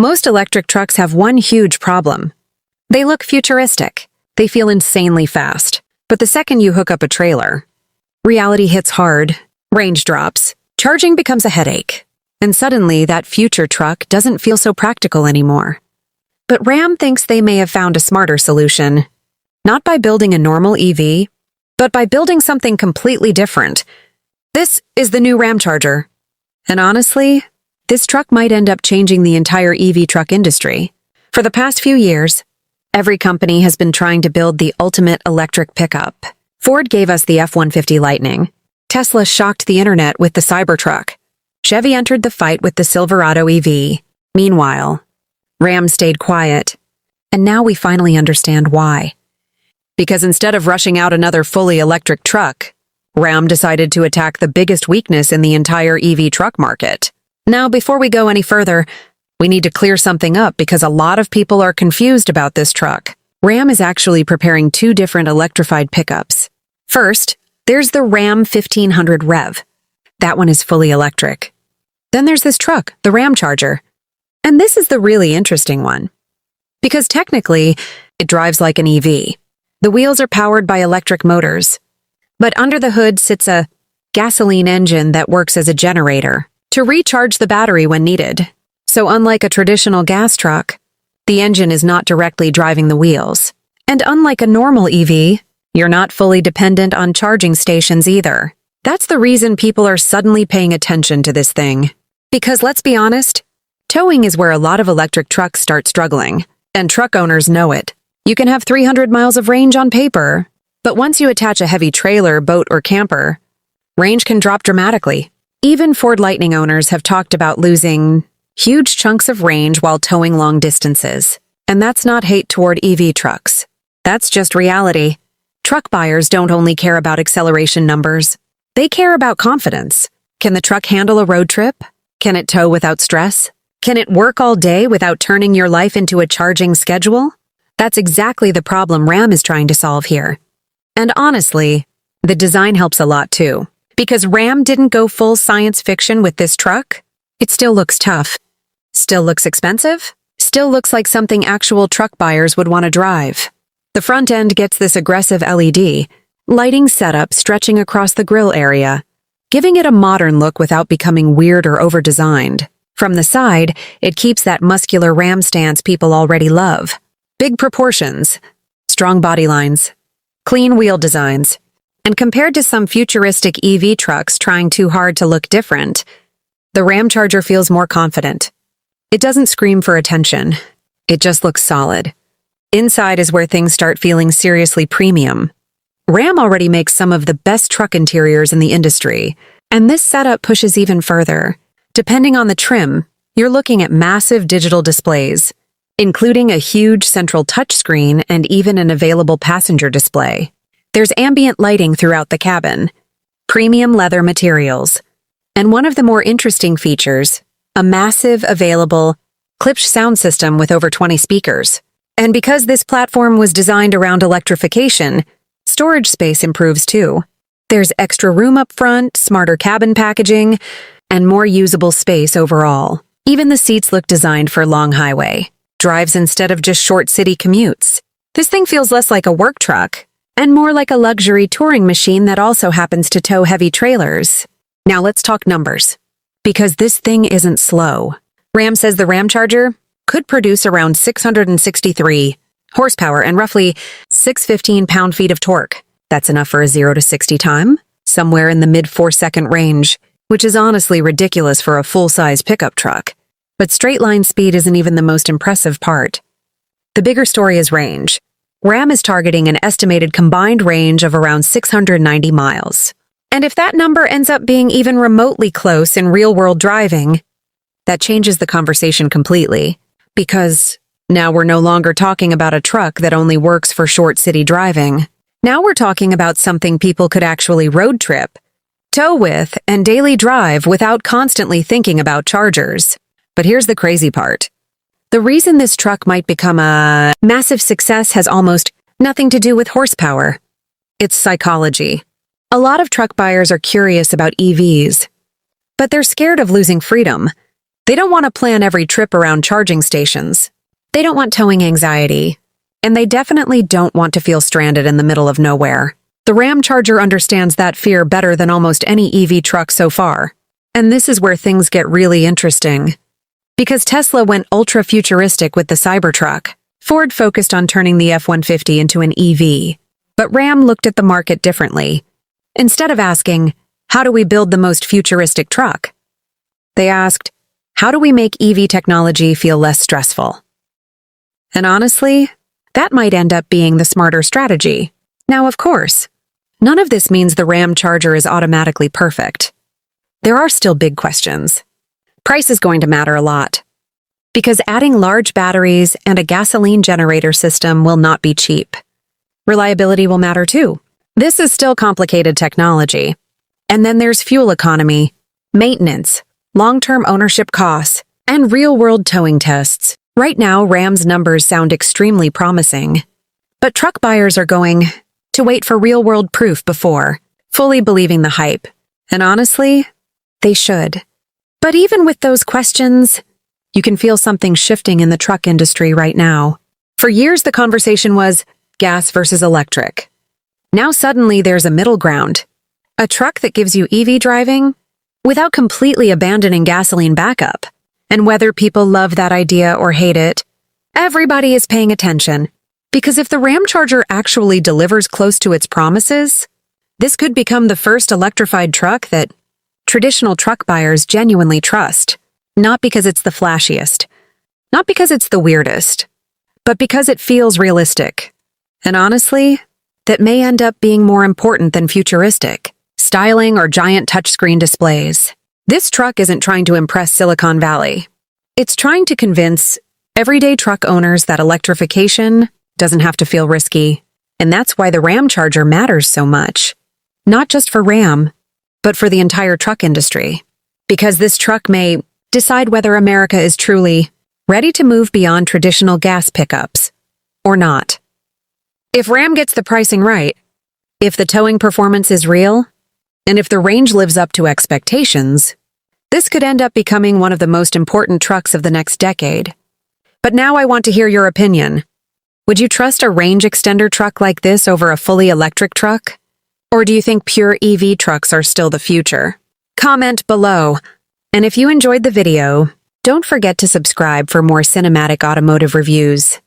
Most electric trucks have one huge problem. They look futuristic. They feel insanely fast. But the second you hook up a trailer, reality hits hard, range drops, charging becomes a headache, and suddenly that future truck doesn't feel so practical anymore. But Ram thinks they may have found a smarter solution. Not by building a normal EV, but by building something completely different. This is the new Ramcharger. And honestly, this truck might end up changing the entire EV truck industry. For the past few years, every company has been trying to build the ultimate electric pickup. Ford gave us the F-150 Lightning. Tesla shocked the internet with the Cybertruck. Chevy entered the fight with the Silverado EV. Meanwhile, Ram stayed quiet. And now we finally understand why. Because instead of rushing out another fully electric truck, Ram decided to attack the biggest weakness in the entire EV truck market. Now, before we go any further, we need to clear something up because a lot of people are confused about this truck. Ram is actually preparing two different electrified pickups. First, there's the Ram 1500 REV. That one is fully electric. Then there's this truck, the Ramcharger. And this is the really interesting one. Because technically, it drives like an EV. The wheels are powered by electric motors. But under the hood sits a gasoline engine that works as a generator to recharge the battery when needed. So unlike a traditional gas truck, the engine is not directly driving the wheels. And unlike a normal EV, you're not fully dependent on charging stations either. That's the reason people are suddenly paying attention to this thing. Because let's be honest, towing is where a lot of electric trucks start struggling, and truck owners know it. You can have 300 miles of range on paper, but once you attach a heavy trailer, boat, or camper, range can drop dramatically. Even Ford Lightning owners have talked about losing huge chunks of range while towing long distances. And that's not hate toward EV trucks. That's just reality. Truck buyers don't only care about acceleration numbers. They care about confidence. Can the truck handle a road trip? Can it tow without stress? Can it work all day without turning your life into a charging schedule? That's exactly the problem Ram is trying to solve here. And honestly, the design helps a lot too. Because Ram didn't go full science fiction with this truck, it still looks tough. Still looks expensive? Still looks like something actual truck buyers would want to drive. The front end gets this aggressive LED lighting setup stretching across the grille area, giving it a modern look without becoming weird or over-designed. From the side, it keeps that muscular Ram stance people already love. Big proportions, strong body lines, clean wheel designs, and compared to some futuristic EV trucks trying too hard to look different, the Ramcharger feels more confident. It doesn't scream for attention. It just looks solid. Inside is where things start feeling seriously premium. Ram already makes some of the best truck interiors in the industry, and this setup pushes even further. Depending on the trim, you're looking at massive digital displays, including a huge central touchscreen and even an available passenger display. There's ambient lighting throughout the cabin, premium leather materials, and one of the more interesting features, a massive, available, Klipsch sound system with over 20 speakers. And because this platform was designed around electrification, storage space improves too. There's extra room up front, smarter cabin packaging, and more usable space overall. Even the seats look designed for long highway drives instead of just short city commutes. This thing feels less like a work truck and more like a luxury touring machine that also happens to tow heavy trailers. Now let's talk numbers. Because this thing isn't slow. Ram says the Ramcharger could produce around 663 horsepower and roughly 615 pound-feet of torque. That's enough for a 0 to 60 time, somewhere in the mid 4-second range, which is honestly ridiculous for a full-size pickup truck. But straight-line speed isn't even the most impressive part. The bigger story is range. Ram is targeting an estimated combined range of around 690 miles. And if that number ends up being even remotely close in real-world driving, that changes the conversation completely. Because now we're no longer talking about a truck that only works for short city driving. Now we're talking about something people could actually road trip, tow with, and daily drive without constantly thinking about chargers. But here's the crazy part. The reason this truck might become a massive success has almost nothing to do with horsepower. It's psychology. A lot of truck buyers are curious about EVs, but they're scared of losing freedom. They don't want to plan every trip around charging stations. They don't want towing anxiety. And they definitely don't want to feel stranded in the middle of nowhere. The Ramcharger understands that fear better than almost any EV truck so far. And this is where things get really interesting. Because Tesla went ultra-futuristic with the Cybertruck, Ford focused on turning the F-150 into an EV. But Ram looked at the market differently. Instead of asking, how do we build the most futuristic truck? They asked, how do we make EV technology feel less stressful? And honestly, that might end up being the smarter strategy. Now, of course, none of this means the Ramcharger is automatically perfect. There are still big questions. Price is going to matter a lot. Because adding large batteries and a gasoline generator system will not be cheap. Reliability will matter too. This is still complicated technology. And then there's fuel economy, maintenance, long-term ownership costs, and real-world towing tests. Right now, Ram's numbers sound extremely promising. But truck buyers are going to wait for real-world proof before fully believing the hype. And honestly, they should. But even with those questions, you can feel something shifting in the truck industry right now. For years, the conversation was gas versus electric. Now suddenly there's a middle ground. A truck that gives you EV driving without completely abandoning gasoline backup. And whether people love that idea or hate it, everybody is paying attention. Because if the Ramcharger actually delivers close to its promises, this could become the first electrified truck that traditional truck buyers genuinely trust. Not because it's the flashiest, not because it's the weirdest, but because it feels realistic. And honestly, that may end up being more important than futuristic, styling or giant touchscreen displays. This truck isn't trying to impress Silicon Valley. It's trying to convince everyday truck owners that electrification doesn't have to feel risky. And that's why the Ramcharger matters so much. Not just for Ram, but for the entire truck industry. Because this truck may decide whether America is truly ready to move beyond traditional gas pickups or not. If Ram gets the pricing right, if the towing performance is real, and if the range lives up to expectations, this could end up becoming one of the most important trucks of the next decade. But now I want to hear your opinion. Would you trust a range extender truck like this over a fully electric truck? Or do you think pure EV trucks are still the future? Comment below. And if you enjoyed the video, don't forget to subscribe for more cinematic automotive reviews.